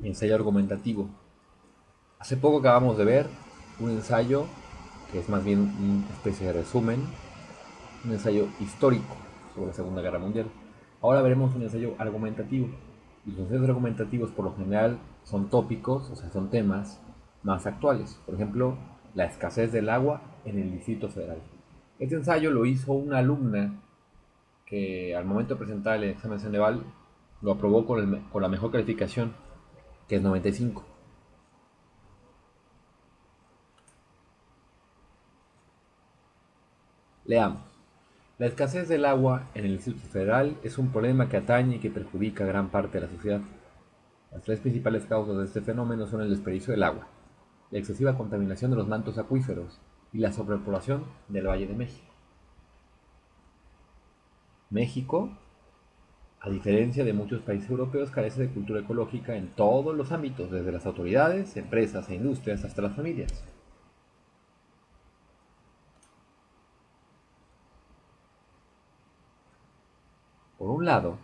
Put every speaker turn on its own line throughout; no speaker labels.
Ensayo argumentativo. Hace poco acabamos de ver un ensayo que es más bien una especie de resumen, un ensayo histórico sobre la Segunda Guerra Mundial. Ahora veremos un ensayo argumentativo. Y los ensayos argumentativos por lo general son tópicos, o sea, son temas más actuales. Por ejemplo, la escasez del agua en el Distrito Federal. Este ensayo lo hizo una alumna que al momento de presentar el examen Ceneval lo aprobó con la mejor calificación, que es 95. Leamos. La escasez del agua en el Distrito Federal es un problema que atañe y que perjudica a gran parte de la sociedad. Las tres principales causas de este fenómeno son el desperdicio del agua, la excesiva contaminación de los mantos acuíferos y la sobrepoblación del Valle de México. México, a diferencia de muchos países europeos, carece de cultura ecológica en todos los ámbitos, desde las autoridades, empresas e industrias hasta las familias. Por un lado,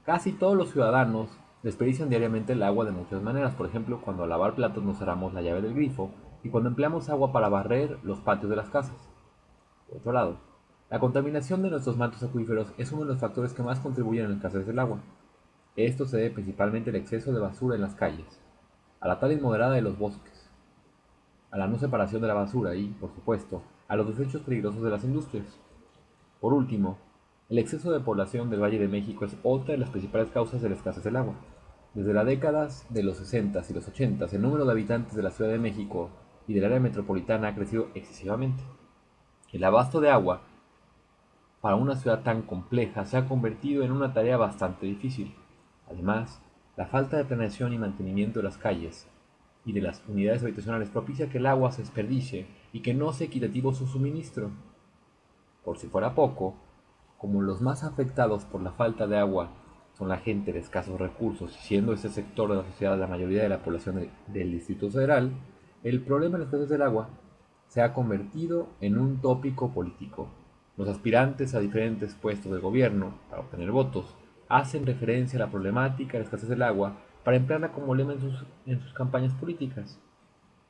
casi todos los ciudadanos desperdician diariamente el agua de muchas maneras. Por ejemplo, cuando al lavar platos no cerramos la llave del grifo y cuando empleamos agua para barrer los patios de las casas. Por otro lado, la contaminación de nuestros mantos acuíferos es uno de los factores que más contribuyen a la escasez del agua. Esto se debe principalmente al exceso de basura en las calles, a la tala inmoderada de los bosques, a la no separación de la basura y, por supuesto, a los desechos peligrosos de las industrias. Por último, el exceso de población del Valle de México es otra de las principales causas de la escasez del agua. Desde las décadas de los 60 y los 80, el número de habitantes de la Ciudad de México y del área metropolitana ha crecido excesivamente. El abasto de agua para una ciudad tan compleja se ha convertido en una tarea bastante difícil. Además, la falta de planeación y mantenimiento de las calles y de las unidades habitacionales propicia que el agua se desperdicie y que no sea equitativo su suministro. Por si fuera poco, como los más afectados por la falta de agua son la gente de escasos recursos, y siendo ese sector de la sociedad la mayoría de la población del Distrito Federal, el problema de la escasez del agua se ha convertido en un tópico político. Los aspirantes a diferentes puestos de gobierno para obtener votos hacen referencia a la problemática de la escasez del agua para emplearla como lema en sus campañas políticas.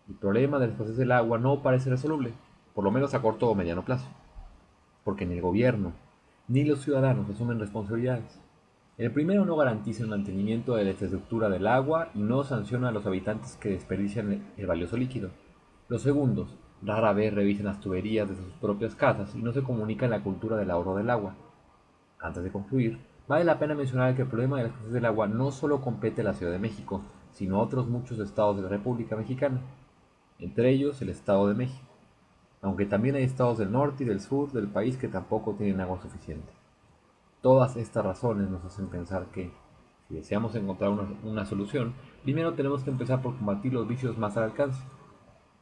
El problema de la escasez del agua no parece resoluble, por lo menos a corto o mediano plazo, porque ni el gobierno ni los ciudadanos asumen responsabilidades. El primero no garantiza el mantenimiento de la infraestructura del agua y no sanciona a los habitantes que desperdician el valioso líquido. Los segundos rara vez revisan las tuberías de sus propias casas y no se comunica la cultura del ahorro del agua. Antes de concluir, vale la pena mencionar que el problema de la escasez del agua no solo compete a la Ciudad de México, sino a otros muchos estados de la República Mexicana, entre ellos el Estado de México, aunque también hay estados del norte y del sur del país que tampoco tienen agua suficiente. Todas estas razones nos hacen pensar que, si deseamos encontrar una solución, primero tenemos que empezar por combatir los vicios más al alcance,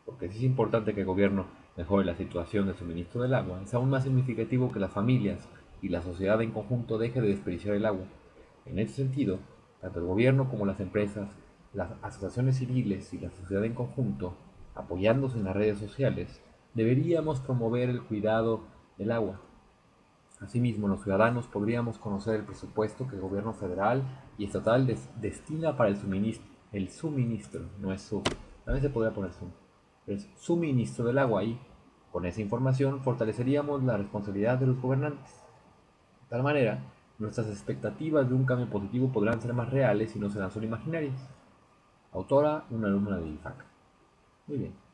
porque si es importante que el gobierno mejore la situación de suministro del agua, es aún más significativo que las familias y la sociedad en conjunto deje de desperdiciar el agua. En ese sentido, tanto el gobierno como las empresas, las asociaciones civiles y la sociedad en conjunto, apoyándose en las redes sociales, deberíamos promover el cuidado del agua. Asimismo, los ciudadanos podríamos conocer el presupuesto que el gobierno federal y estatal destina para el suministro, no es su, también se podría poner su, es suministro del agua y con esa información fortaleceríamos la responsabilidad de los gobernantes. De tal manera, nuestras expectativas de un cambio positivo podrán ser más reales y no serán solo imaginarias. Autora, una alumna de IFAC. Muy bien.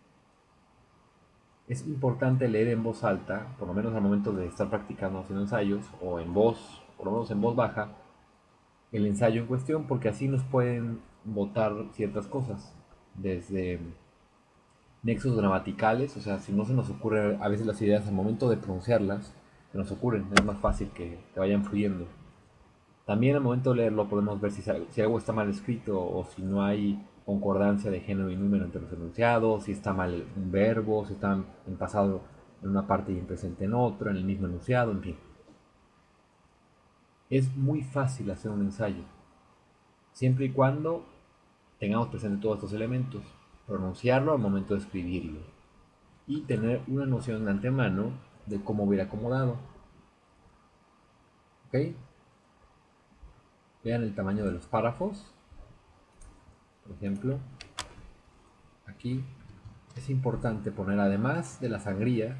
Es importante leer en voz alta, por lo menos al momento de estar practicando haciendo ensayos, o en voz, por lo menos en voz baja, el ensayo en cuestión, porque así nos pueden votar ciertas cosas, desde nexos gramaticales, o sea, si no se nos ocurre a veces las ideas al momento de pronunciarlas, se nos ocurren, es más fácil que vayan fluyendo. También al momento de leerlo podemos ver si algo está mal escrito o si no hay concordancia de género y número entre los enunciados, si está mal un verbo, si está en pasado en una parte y en presente en otra, en el mismo enunciado, en fin. Es muy fácil hacer un ensayo, siempre y cuando tengamos presente todos estos elementos, pronunciarlo al momento de escribirlo y tener una noción de antemano de cómo hubiera acomodado. ¿Ok? Vean el tamaño de los párrafos. Por ejemplo, aquí es importante poner, además de la sangría,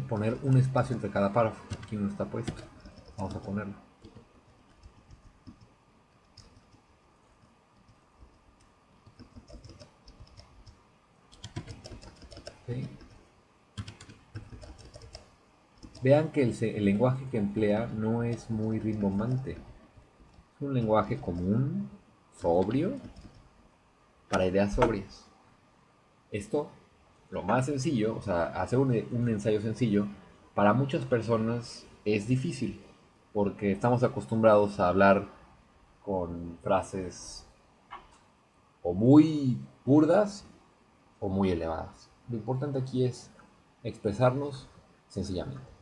poner un espacio entre cada párrafo. Aquí no está puesto. Vamos a ponerlo. ¿Okay? Vean que el lenguaje que emplea no es muy rimbombante. Es un lenguaje común, sobrio, para ideas sobrias. Esto, lo más sencillo, o sea, hacer un ensayo sencillo, para muchas personas es difícil, porque estamos acostumbrados a hablar con frases o muy burdas o muy elevadas. Lo importante aquí es expresarnos sencillamente.